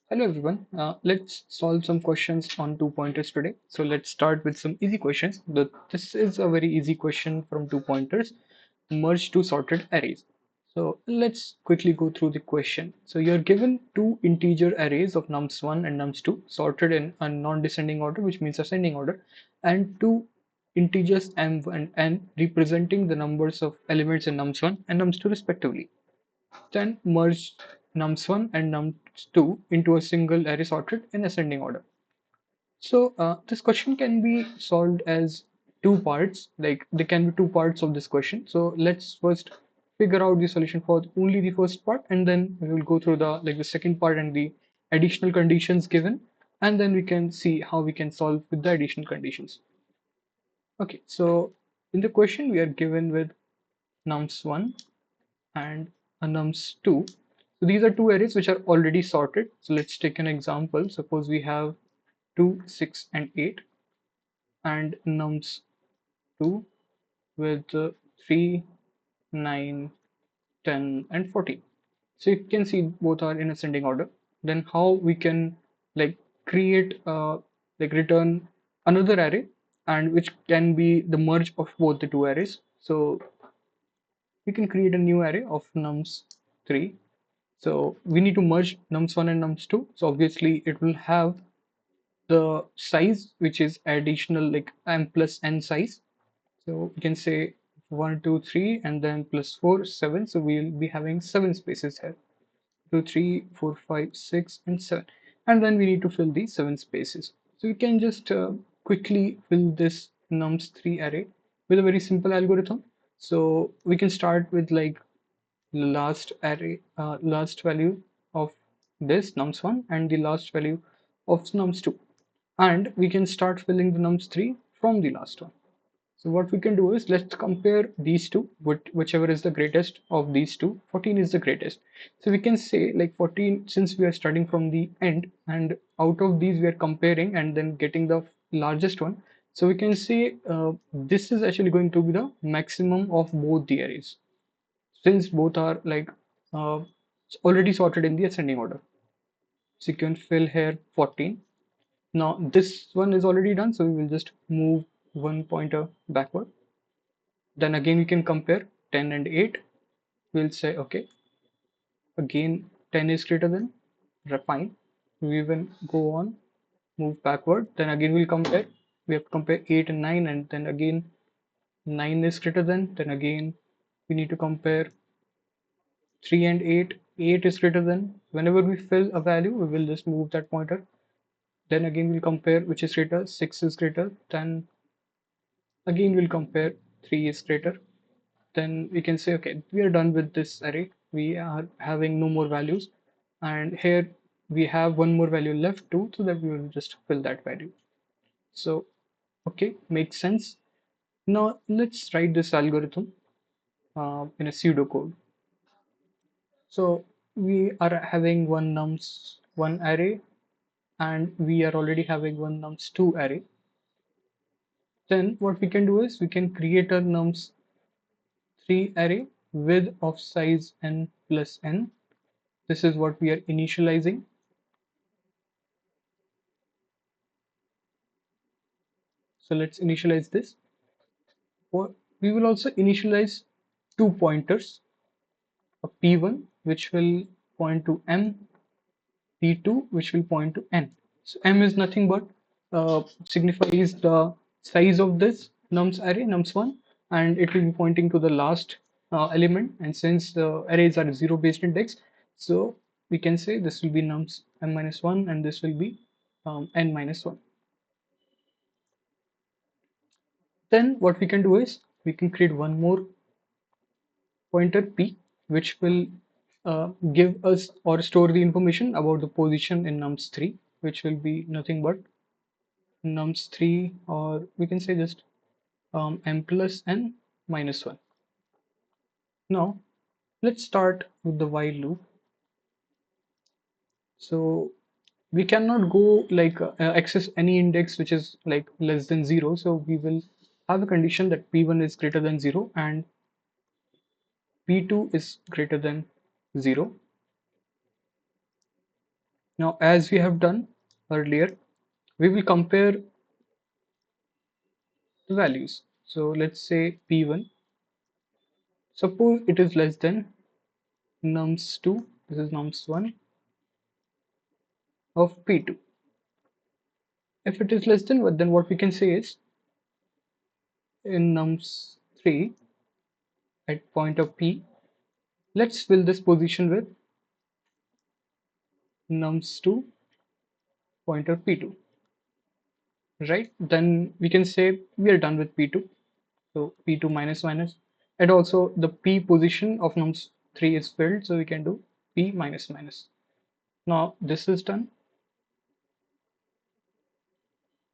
Hello everyone. Let's solve some questions on two pointers today. So let's start with some easy questions. This is a very easy question from two pointers. Merge two sorted arrays. So let's quickly go through the question. So you're given two integer arrays of nums1 and nums2 sorted in a non-descending order, which means ascending order, and two integers m and n representing the numbers of elements in nums1 and nums2 respectively. Then merge nums1 and nums2 into a single array sorted in ascending order. So this question can be solved as two parts, like there can be two parts of this question. So let's first figure out the solution for only the first part, and then we will go through the second part and the additional conditions given, and then we can see how we can solve with the additional conditions. Okay, so in the question we are given with nums1 and a nums2. So these are two arrays which are already sorted. So let's take an example. Suppose we have 2, 6, and 8, and nums2 with 3, 9, 10, and 14. So you can see both are in ascending order. Then how we can like create return another array, and which can be the merge of both the two arrays. So we can create a new array of nums3. So we need to merge nums1 and nums2. So obviously it will have the size which is additional, like m plus n size. So you can say 1, 2, 3, and then plus 4, 7. So we'll be having 7 spaces here. 2, 3, 4, 5, 6, and 7. And then we need to fill these 7 spaces. So you can just quickly fill this nums3 array with a very simple algorithm. So we can start with like last array last value of this nums1 and the last value of nums2, and we can start filling the nums3 from the last one. So what we can do is let's compare these two, whichever is the greatest of these two. 14 is the greatest, so we can say like 14, since we are starting from the end and out of these we are comparing and then getting the largest one. So we can say this is actually going to be the maximum of both the arrays, since both are like uh, already sorted in the ascending order. So you can fill here 14. Now this one is already done, so we will just move one pointer backward. Then again we can compare 10 and 8. We'll say okay, again 10 is greater than, fine. We will go on, move backward. Then again we'll compare. We have to compare 8 and 9, and then again 9 is greater than. Then again we need to compare 3 and 8. 8 is greater than. Whenever we fill a value, we will just move that pointer. Then again we'll compare which is greater. 6 is greater. Then again we'll compare 3 is greater. Then we can say okay, we are done with this array. We are having no more values, and here we have one more value left too, so that we will just fill that value. So okay, makes sense. Now let's write this algorithm in a pseudocode. So we are having one nums1 array, and we are already having one nums2 array. Then what we can do is we can create a nums3 array with of size n plus n. This is what we are initializing. So let's initialize this. We will also initialize two pointers, a p1 which will point to m, p2 which will point to n. So m is nothing but signifies the size of this nums array, nums1, and it will be pointing to the last element. And since the arrays are zero based index, so we can say this will be nums m minus 1, and this will be n minus 1. Then what we can do is we can create one more pointer p, which will give us or store the information about the position in nums3, which will be nothing but nums3, or we can say just m plus n minus 1. Now let's start with the while loop. So we cannot go like access any index which is like less than 0. So we will have a condition that p1 is greater than 0 and p2 is greater than 0. Now, as we have done earlier, we will compare the values. So let's say P1, suppose it is less than nums2, this is nums1 of P2. If it is less than what, then what we can say is in nums3 at point of P, let's fill this position with nums2 pointer P2, right? Then we can say we are done with P2. So P2 minus minus, and also the P position of nums3 is filled, so we can do P minus minus. Now this is done.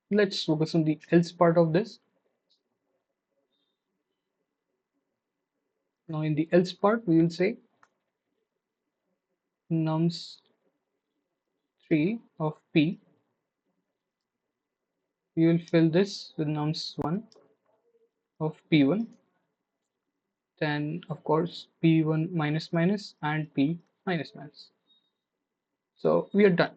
Let's focus on the else part of this. Now in the else part, we will say nums3 of P. We will fill this with nums1 of P1. Then of course P1 minus minus and P minus minus. So we are done.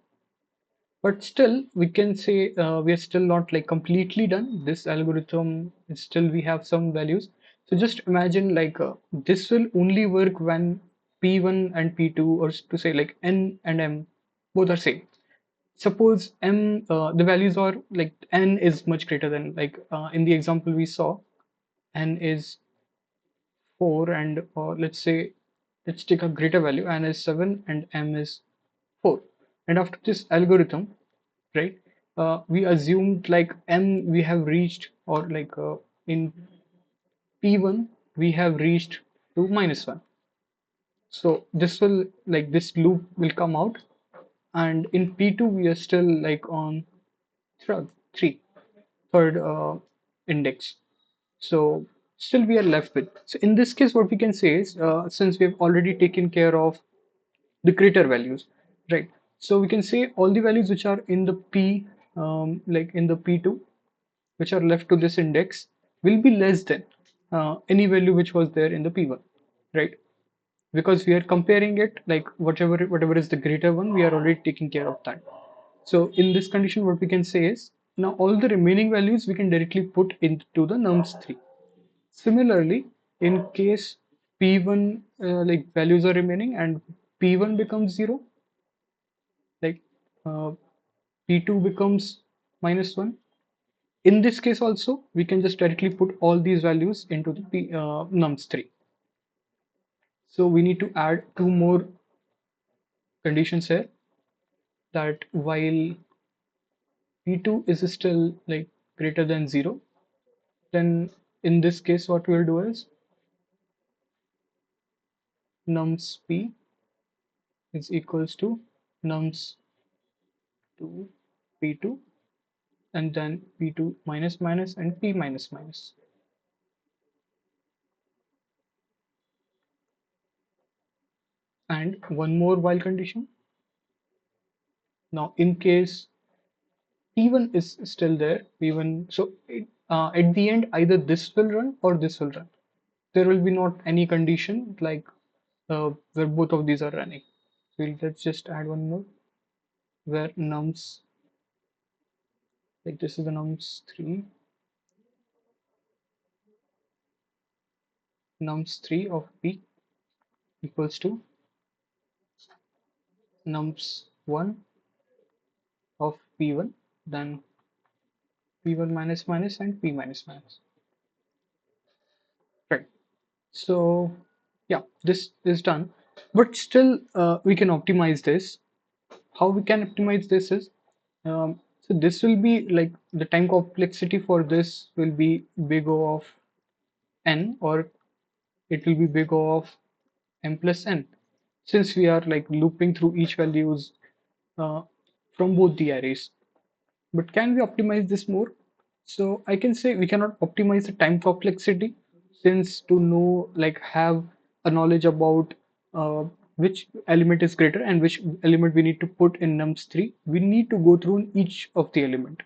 But still we can say we are still not like completely done. This algorithm is still, we have some values. So just imagine like this will only work when P1 and P2, or to say like N and M, both are same. Suppose M, the values are like N is much greater than, like in the example we saw, N is 4, and let's say let's take a greater value, N is 7 and M is 4. And after this algorithm, right, we assumed like M we have reached, or like in P1 we have reached to -1. So this will, like this loop will come out, and in P2 we are still like on third, three, third index. So still we are left with. So in this case, what we can say is, since we have already taken care of the greater values, right? So we can say all the values which are in the P, like in the P2, which are left to this index, will be less than any value which was there in the P1, right? Because we are comparing it, like whatever is the greater one, we are already taking care of that. So in this condition, what we can say is, now all the remaining values we can directly put into the nums3. Similarly, in case P1 like values are remaining and P1 becomes 0, like uh, P2 becomes -1. In this case also, we can just directly put all these values into the nums3. So we need to add two more conditions here, that while P2 is still like greater than 0, then in this case what we'll do is nums_p is equals to nums2 P2, and then P2 minus minus and P minus minus. And one more while condition. Now in case P1 is still there, P1, so at the end either this will run or this will run. There will be not any condition like where both of these are running. So let's just add one more, where nums, like this is the nums3 of P equals to nums1 of P1, then P1 minus minus and P minus minus. Right. So yeah, this is done, but still we can optimize this. How we can optimize this is, so this will be like the time complexity for this will be big O of n, or it will be big O of m plus n, since we are like looping through each values uh, from both the arrays. But can we optimize this more? So I can say we cannot optimize the time complexity, since to know, like have a knowledge about which element is greater and which element we need to put in nums3, we need to go through each of the element.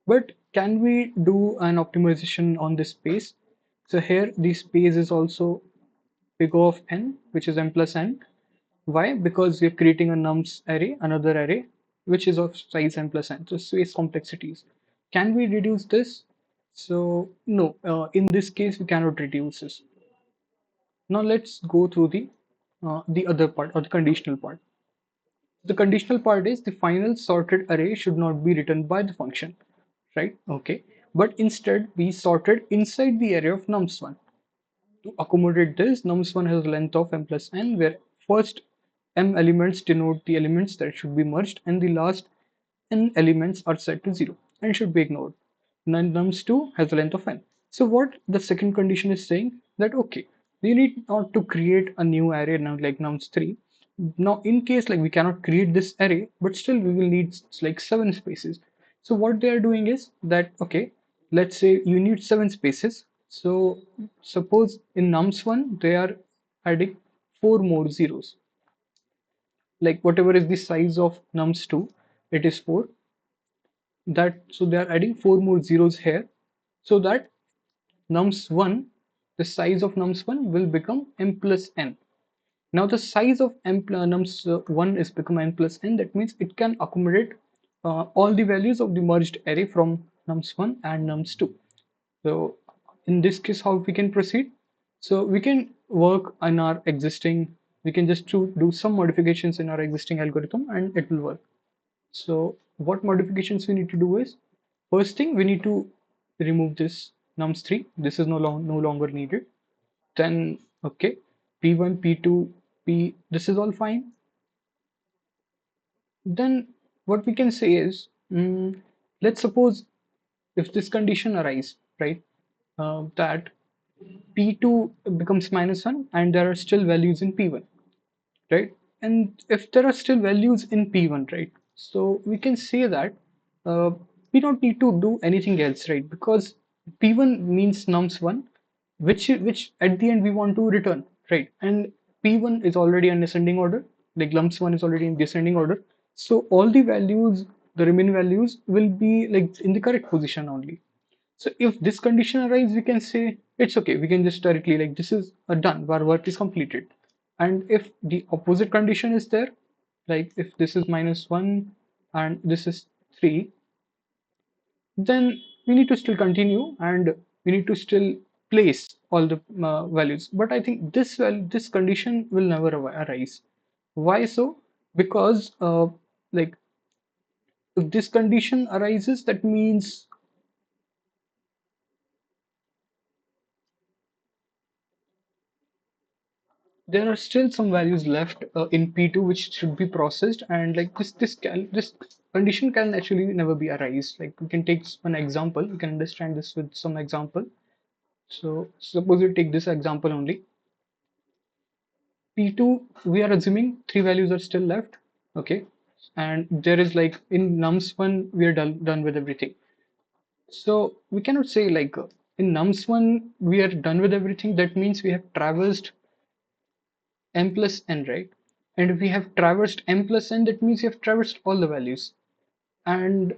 But can we do an optimization on this space? So here the space is also big O of n, which is m plus n, Why? Because we're creating a nums array, another array, which is of size n plus n, so space complexities. Can we reduce this? So no, in this case we cannot reduce this. Now let's go through the other part, or the conditional part. The conditional part is the final sorted array should not be written by the function, right? Okay, but instead be sorted inside the array of nums1. To accommodate this, nums1 has a length of m plus n, where first m elements denote the elements that should be merged, and the last n elements are set to 0 and should be ignored. Nums2 has a length of n. So what the second condition is saying, that okay, we need not to create a new array now like nums3. Now in case like we cannot create this array, but still we will need like 7 spaces. So what they are doing is that, okay, let's say you need 7 spaces. So suppose in nums1 they are adding 4 more zeros, like whatever is the size of nums2, it is 4. That, so they are adding 4 more zeros here, so that nums1, the size of nums1 will become m plus n. Now the size of nums1 is become n plus n. That means it can accommodate all the values of the merged array from nums1 and nums2. So in this case, how we can proceed? So we can work on our existing, we can just do some modifications in our existing algorithm and it will work. So what modifications we need to do is, first thing we need to remove this nums3. This is no longer needed. Then okay, p1, p2, this is all fine. Then what we can say is, let's suppose if this condition arise, right, that p2 becomes -1 and there are still values in p1, right? And if there are still values in p1, right, so we can say that uh, we don't need to do anything else, right? Because p1 means nums1, which at the end we want to return, right? And p1 is already in ascending order, like nums1 is already in descending order, so all the values, the remaining values will be like in the correct position only. So if this condition arises, we can say it's okay. We can just directly like this is done, our work is completed. And if the opposite condition is there, like if this is -1 and this is 3, then we need to still continue and we need to still place all the values. But I think this condition will never arise. Why so? Because like if this condition arises, that means there are still some values left in P2 which should be processed, and like this condition can actually never be arise. Like we can take an example, you can understand this with some example. So suppose you take this example only. P2, we are assuming 3 values are still left, okay, and there is like in nums1 we are done with everything. So we cannot say like in nums1 we are done with everything. That means we have traversed m plus n, right? And if we have traversed m plus n, that means we have traversed all the values. And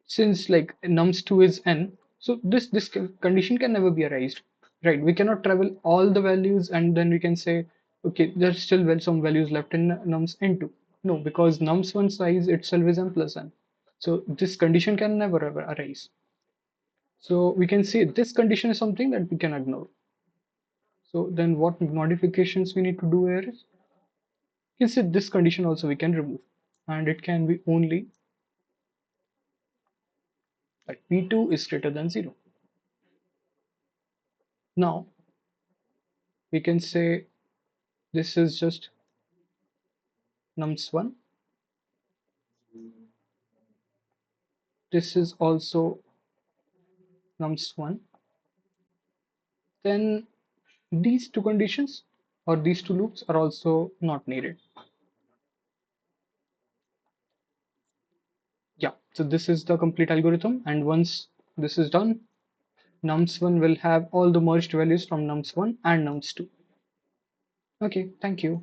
since like nums2 is n, so this condition can never be erased, right? We cannot travel all the values and then we can say, okay, there's still some values left in nums n2. No, because nums1 size itself is m plus n. So this condition can never ever arise. So we can say this condition is something that we can ignore. So then what modifications we need to do here is, you can say this condition also we can remove, and it can be only that p2 is greater than 0. Now we can say this is just nums1, this is also nums1, then these two conditions or these two loops are also not needed. Yeah, so this is the complete algorithm, and once this is done, nums1 will have all the merged values from nums1 and nums2. Okay, thank you.